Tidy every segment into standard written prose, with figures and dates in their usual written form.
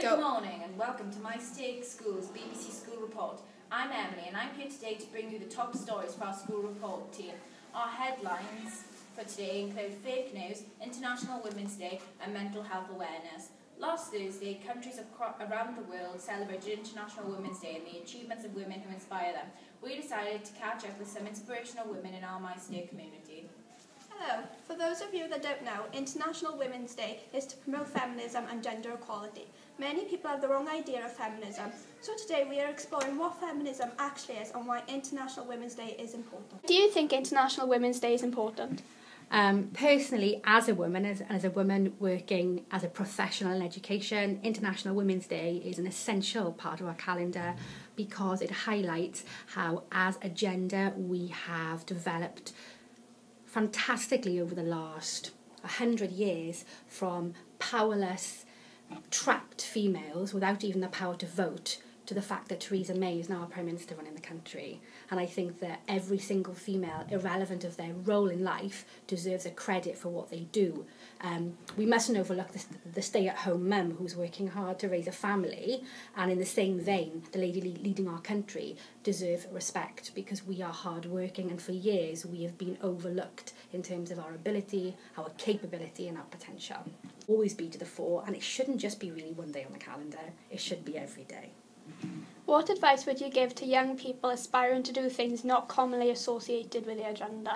Good morning and welcome to my Stake School's BBC School Report. I'm Emily and I'm here today to bring you the top stories for our school report team. Our headlines for today include fake news, International Women's Day and mental health awareness. Last Thursday, countries around the world celebrated International Women's Day and the achievements of women who inspire them. We decided to catch up with some inspirational women in our My Stake community. Hello. For those of you that don't know, International Women's Day is to promote feminism and gender equality. Many people have the wrong idea of feminism, so today we are exploring what feminism actually is and why International Women's Day is important. Do you think International Women's Day is important? Personally, as a woman, as a woman working as a professional in education, International Women's Day is an essential part of our calendar because it highlights how, as a gender, we have developed fantastically over the last 100 years from powerless, trapped females without even the power to vote to the fact that Theresa May is now our Prime Minister running the country. And I think that every single female, irrelevant of their role in life, deserves a credit for what they do. We mustn't overlook the stay-at-home mum who's working hard to raise a family, and in the same vein, the lady leading our country deserve respect because we are hard-working, and for years we have been overlooked in terms of our ability, our capability and our potential. Always be to the fore, and it shouldn't just be really one day on the calendar, it should be every day. What advice would you give to young people aspiring to do things not commonly associated with their gender?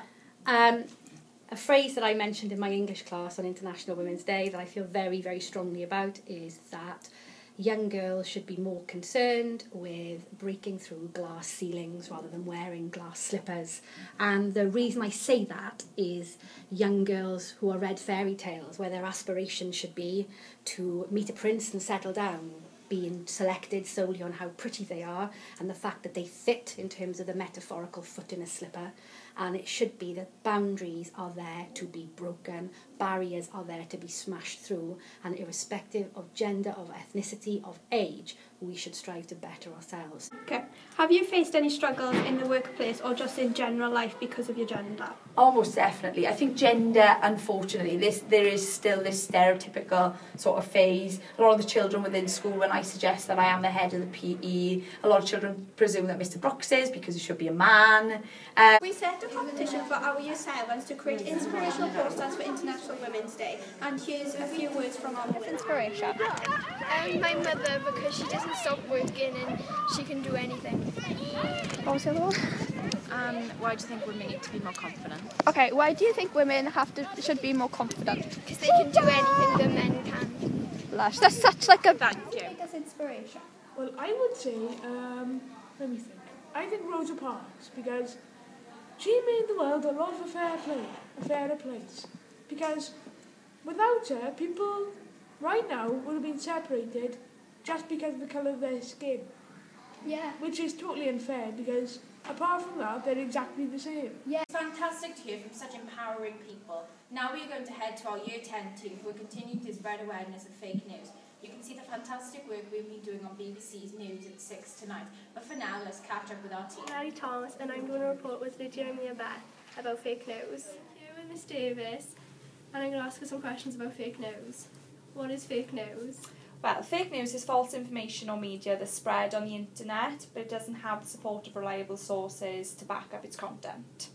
A phrase that I mentioned in my English class on International Women's Day that I feel very, very strongly about is that young girls should be more concerned with breaking through glass ceilings rather than wearing glass slippers. And the reason I say that is young girls who are read fairy tales where their aspiration should be to meet a prince and settle down, being selected solely on how pretty they are and the fact that they fit in terms of the metaphorical foot in a slipper. And it should be that boundaries are there to be broken, barriers are there to be smashed through, and irrespective of gender, of ethnicity, of age, we should strive to better ourselves. Okay. Have you faced any struggles in the workplace or just in general life because of your gender? Almost definitely. I think gender, unfortunately, there is still this stereotypical sort of phase. A lot of the children within school, when I suggest that I am the head of the PE, a lot of children presume that Mr. Brooks is because he should be a man. We set a competition for our Year 7s to create inspirational posters for International Women's Day, and here's a few words from our winner. Inspiration. My mother, because she doesn't stop working and she can do anything. What was the other one? Why do you think women need to be more confident? Okay, why do you think women should be more confident? Because they can do anything that men can. Lush, that's such like a... Thank you. Take us inspiration. Well, I would say, let me think. I think Rosa Parks, because she made the world a lot of a fairer place. Because without her, people right now would have been separated just because of the colour of their skin. Yeah. Which is totally unfair because apart from that, they're exactly the same. Yeah. It's fantastic to hear from such empowering people. Now we are going to head to our Year 10 team who are continuing to spread awareness of fake news. You can see the fantastic work we've been doing on BBC's News at 6 tonight. But for now, let's catch up with our team. Mary Thomas, and I'm going to report with Lydia and Mia Beth about fake news. Here with Miss Davis, and I'm going to ask her some questions about fake news. What is fake news? Well, fake news is false information or media that's spread on the internet, but it doesn't have the support of reliable sources to back up its content.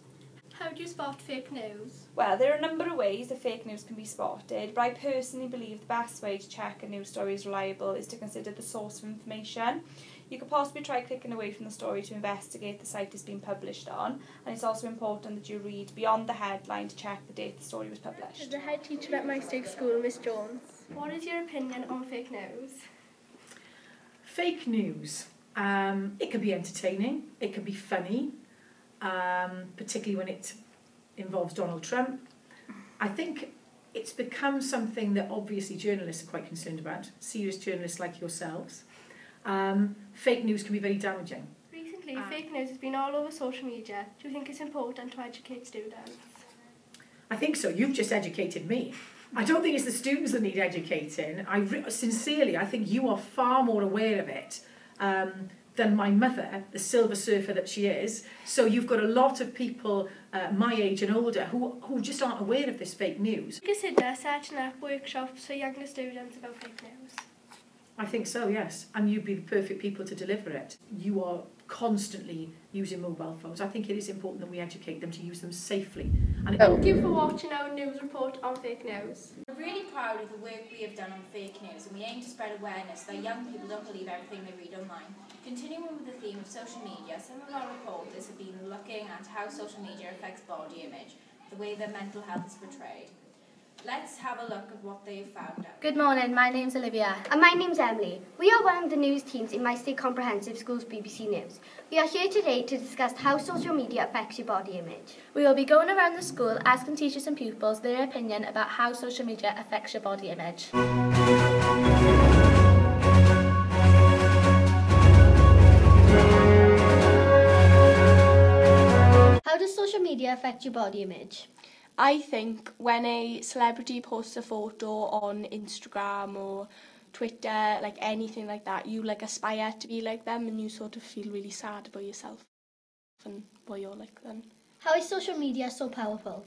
How do you spot fake news? Well, there are a number of ways that fake news can be spotted, but I personally believe the best way to check a news story is reliable is to consider the source of information. You could possibly try clicking away from the story to investigate the site it's been published on, and it's also important that you read beyond the headline to check the date the story was published. As the head teacher at my stake school, Miss Jones, what is your opinion on fake news? Fake news. It can be entertaining, it can be funny, particularly when it involves Donald Trump. I think it's become something that obviously journalists are quite concerned about, serious journalists like yourselves. Fake news can be very damaging. Recently, fake news has been all over social media. Do you think it's important to educate students? I think so. You've just educated me. I don't think it's the students that need educating. Sincerely, I think you are far more aware of it than my mother, the silver surfer that she is. So you've got a lot of people my age and older who just aren't aware of this fake news. Consider setting up workshops for younger students about fake news. I think so, yes. And you'd be the perfect people to deliver it. You are constantly using mobile phones. I think it is important that we educate them to use them safely. And Thank you for watching our news report on fake news. We're really proud of the work we have done on fake news, and we aim to spread awareness that young people don't believe everything they read online. Continuing with the theme of social media, some of our reporters have been looking at how social media affects body image, the way that mental health is portrayed. Let's have a look at what they've found out. Good morning, my name's Olivia. And my name's Emily. We are one of the news teams in My State Comprehensive School's BBC News. We are here today to discuss how social media affects your body image. We will be going around the school asking teachers and pupils their opinion about how social media affects your body image. How does social media affect your body image? I think when a celebrity posts a photo on Instagram or Twitter, like anything like that, you like aspire to be like them and you sort of feel really sad about yourself and what you're like then. How is social media so powerful?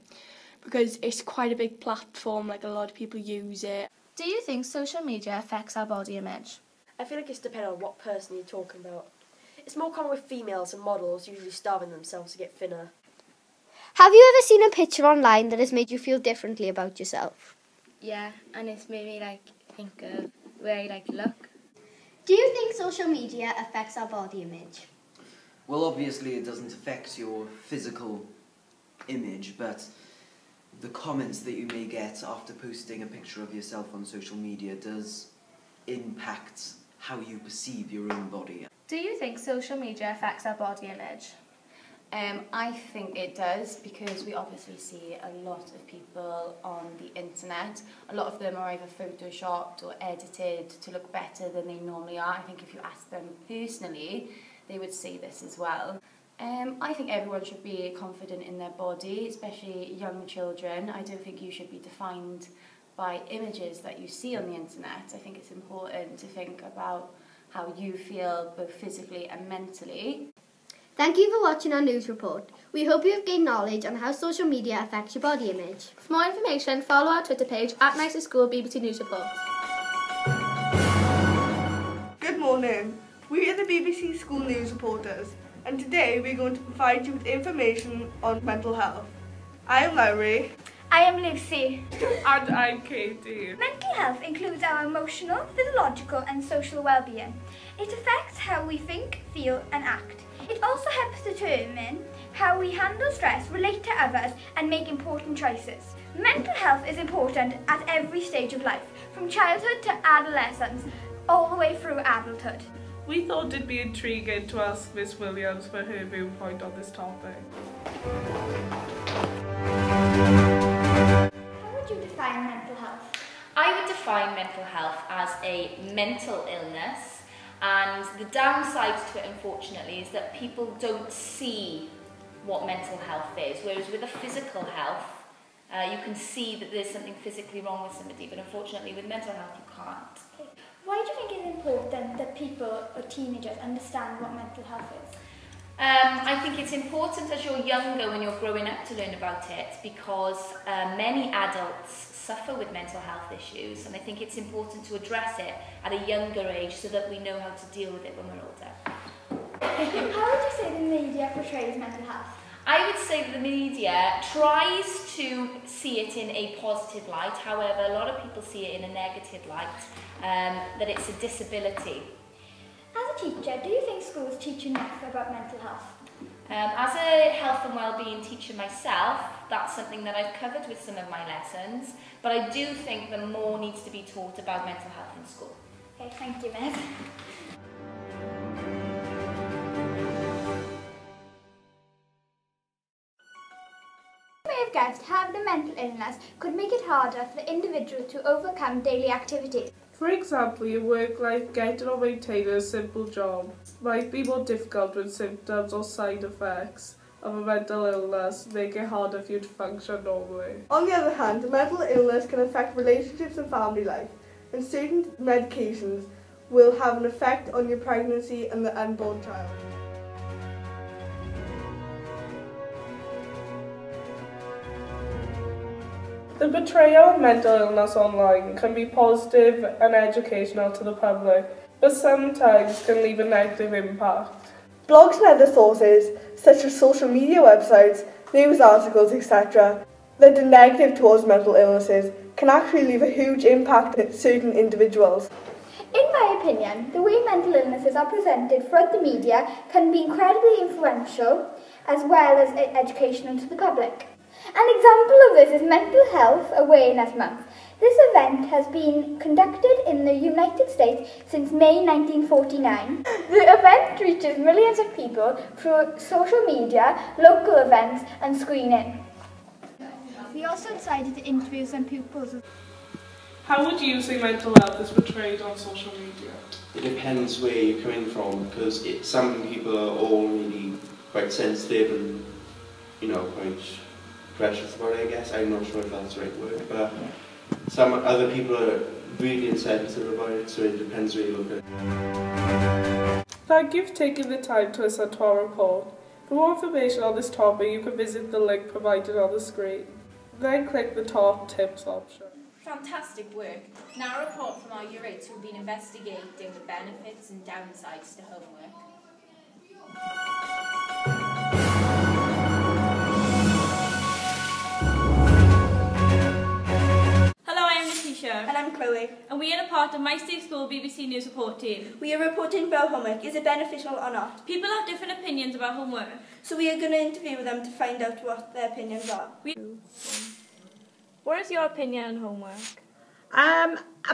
Because it's quite a big platform, like a lot of people use it. Do you think social media affects our body image? I feel like it's dependent on what person you're talking about. It's more common with females and models usually starving themselves to get thinner. Have you ever seen a picture online that has made you feel differently about yourself? Yeah, and it's made me think of where I look. Do you think social media affects our body image? Well, obviously it doesn't affect your physical image, but the comments that you may get after posting a picture of yourself on social media does impact how you perceive your own body. Do you think social media affects our body image? I think it does, because we obviously see a lot of people on the internet. A lot of them are either photoshopped or edited to look better than they normally are. I think if you ask them personally, they would say this as well. I think everyone should be confident in their body, especially young children. I don't think you should be defined by images that you see on the internet. I think it's important to think about how you feel both physically and mentally. Thank you for watching our news report. We hope you have gained knowledge on how social media affects your body image. For more information, follow our Twitter page at My State School BBC News Report. Good morning. We are the BBC School News Reporters, and today we're going to provide you with information on mental health. I am Lowry. I am Lucy. And I'm Katie. Mental health includes our emotional, physiological and social well-being. It affects how we think, feel and act. It also helps determine how we handle stress, relate to others and make important choices. Mental health is important at every stage of life, from childhood to adolescence, all the way through adulthood. We thought it'd be intriguing to ask Miss Williams for her viewpoint on this topic. How would you define mental health? I would define mental health as a mental illness, and the downside to it, unfortunately, is that people don't see what mental health is, whereas with a physical health, you can see that there's something physically wrong with somebody, but unfortunately with mental health you can't. Okay. Why do you think it's important that people or teenagers understand what mental health is? I think it's important as you're younger, when you're growing up, to learn about it, because many adults suffer with mental health issues, and I think it's important to address it at a younger age so that we know how to deal with it when we're older. How would you say the media portrays mental health? I would say that the media tries to see it in a positive light. However, a lot of people see it in a negative light, that it's a disability. As a teacher, do you think schools teach enough about mental health? As a health and wellbeing teacher myself, that's something that I've covered with some of my lessons, but I do think that more needs to be taught about mental health in school. Okay, thank you, Miss. You may have guessed having a mental illness could make it harder for the individual to overcome daily activities. For example, your work life, getting or maintaining a simple job might be more difficult when symptoms or side effects of a mental illness make it harder for you to function normally. On the other hand, mental illness can affect relationships and family life, and certain medications will have an effect on your pregnancy and the unborn child. The portrayal of mental illness online can be positive and educational to the public, but sometimes can leave a negative impact. Blogs and other sources, such as social media websites, news articles, etc., that are negative towards mental illnesses can actually leave a huge impact on certain individuals. In my opinion, the way mental illnesses are presented throughout the media can be incredibly influential as well as educational to the public. An example of this is Mental Health Awareness Month. This event has been conducted in the United States since May 1949. The event reaches millions of people through social media, local events and screening. We also decided to interview some pupils. How would you say mental health is portrayed on social media? It depends where you're coming from, because some people are all really quite sensitive and, quite precious about it, I guess. I'm not sure if that's the right word, but some other people are really insensitive about it, so it depends where you look at it. Thank you for taking the time to listen to our report. For more information on this topic, you can visit the link provided on the screen. Then click the top tips option. Fantastic work. Now a report from our Year 8s who've been investigating the benefits and downsides to homework. Hello, I am Natisha. And I'm Chloe. And we are a part of My Safe School BBC News report team. We are reporting about homework. Is it beneficial or not? People have different opinions about homework. So we are going to interview them to find out what their opinions are. What is your opinion on homework?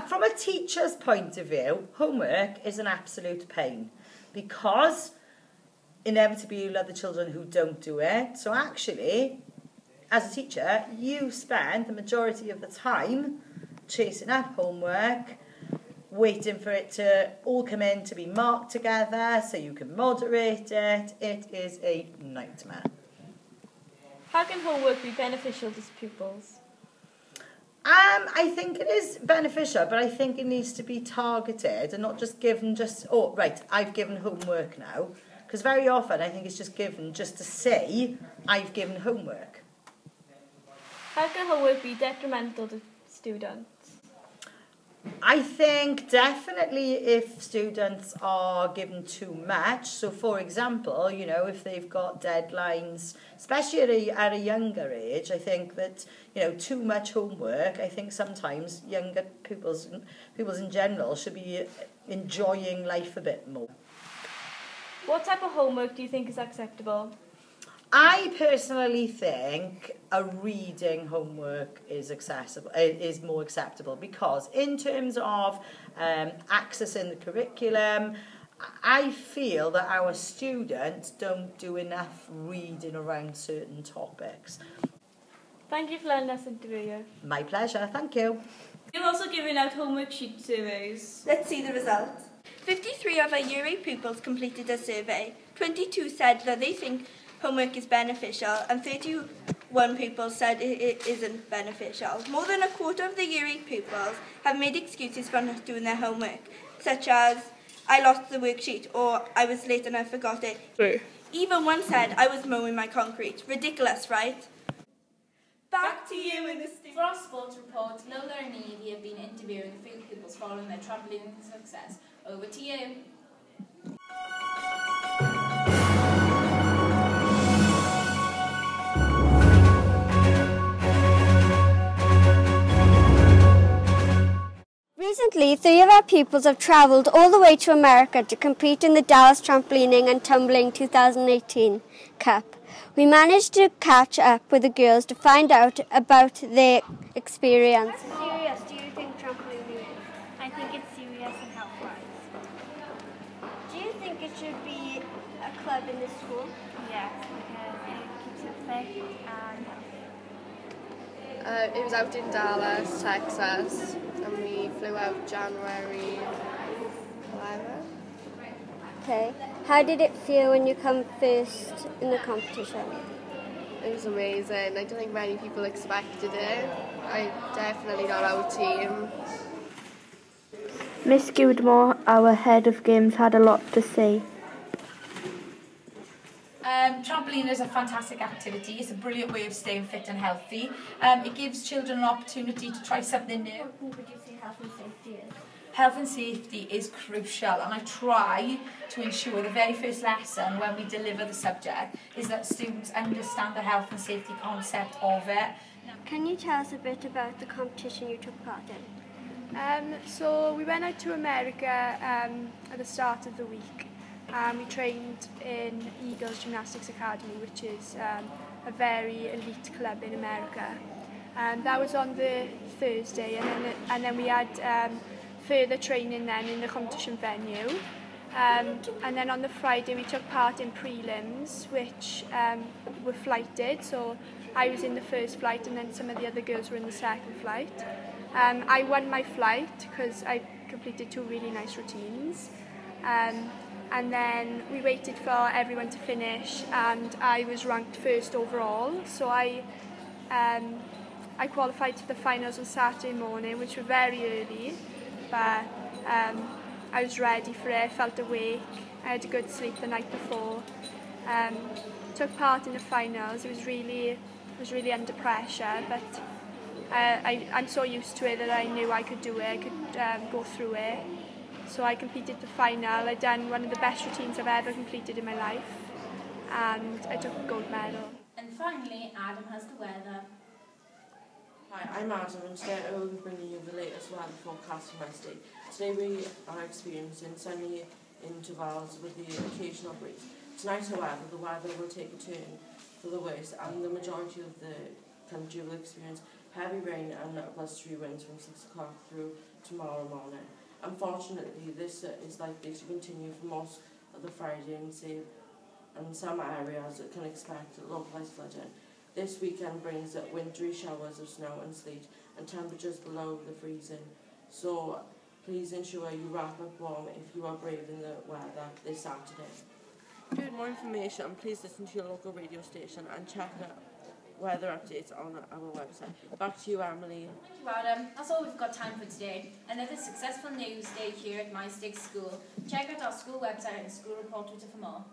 From a teacher's point of view, homework is an absolute pain because inevitably you'll have the children who don't do it. So actually, as a teacher, you spend the majority of the time chasing up homework, waiting for it to all come in to be marked together so you can moderate it. It is a nightmare. How can homework be beneficial to pupils? I think it is beneficial, but I think it needs to be targeted and not just given oh, right, I've given homework now. Because very often I think it's just given just to say, I've given homework. How can homework be detrimental to students? I think definitely if students are given too much, so for example, if they've got deadlines, especially at a younger age, I think that, too much homework, I think sometimes younger pupils in general should be enjoying life a bit more. What type of homework do you think is acceptable? I personally think a reading homework is more acceptable because in terms of accessing the curriculum, I feel that our students don't do enough reading around certain topics. Thank you for letting us interview you. My pleasure, thank you. You've also given out homework sheet surveys. Let's see the results. 53 of our Year 8 pupils completed a survey. 22 said that they think homework is beneficial and 31 pupils said it isn't beneficial. More than a quarter of the Year 8 pupils have made excuses for not doing their homework, such as, I lost the worksheet or I was late and I forgot it. True. Even one said, I was mowing my concrete. Ridiculous, right? Back to you in the studio. For our sports report, Lola and Evie have been interviewing a few pupils following their trampoline success. Over to you. Recently, 3 of our pupils have travelled all the way to America to compete in the Dallas Trampolining and Tumbling 2018 Cup. We managed to catch up with the girls to find out about their experience. How serious do you think trampolining is? I think it's serious and health-wise. Do you think it should be a club in the school? Yes, because it keeps it fit and It was out in Dallas, Texas, and we flew out January 11th. Okay. How did it feel when you come first in the competition? It was amazing. I don't think many people expected it. I definitely got our team. Miss Goodmore, our head of games, had a lot to say. Trampoline is a fantastic activity. It's a brilliant way of staying fit and healthy. It gives children an opportunity to try something new. What would you say health and safety is? Health and safety is crucial, and I try to ensure the very first lesson when we deliver the subject is that students understand the health and safety concept of it. Can you tell us a bit about the competition you took part in? So we went out to America at the start of the week. We trained in Eagles Gymnastics Academy, which is a very elite club in America. That was on the Thursday, and then we had further training then in the competition venue. And then on the Friday we took part in prelims, which were flighted. So I was in the first flight, and then some of the other girls were in the second flight. I won my flight because I completed 2 really nice routines. And then we waited for everyone to finish, and I was ranked first overall. So I qualified to the finals on Saturday morning, which were very early, but I was ready for it. I felt awake. I had a good sleep the night before. Took part in the finals. It was really under pressure, but I'm so used to it that I knew I could do it. I could go through it. So I completed the final. I'd done one of the best routines I've ever completed in my life, and I took a gold medal. And finally, Adam has the weather. Hi, I'm Adam, and today I will be bringing you the latest weather forecast for my state. Today we are experiencing sunny intervals with the occasional breeze. Tonight, however, the weather will take a turn for the worse, and the majority of the country will experience heavy rain and blustery winds from 6 o'clock through tomorrow morning. Unfortunately, this is likely to continue for most of the Friday, and some areas can expect localised flooding. This weekend brings wintry showers of snow and sleet and temperatures below the freezing. So please ensure you wrap up warm if you are braving the weather this Saturday. To get more information, please listen to your local radio station and check the weather updates on our website. Back to you, Emily. Thank you, Adam. That's all we've got time for today. Another successful news day here at My State School. Check out our school website and school report Twitter for more.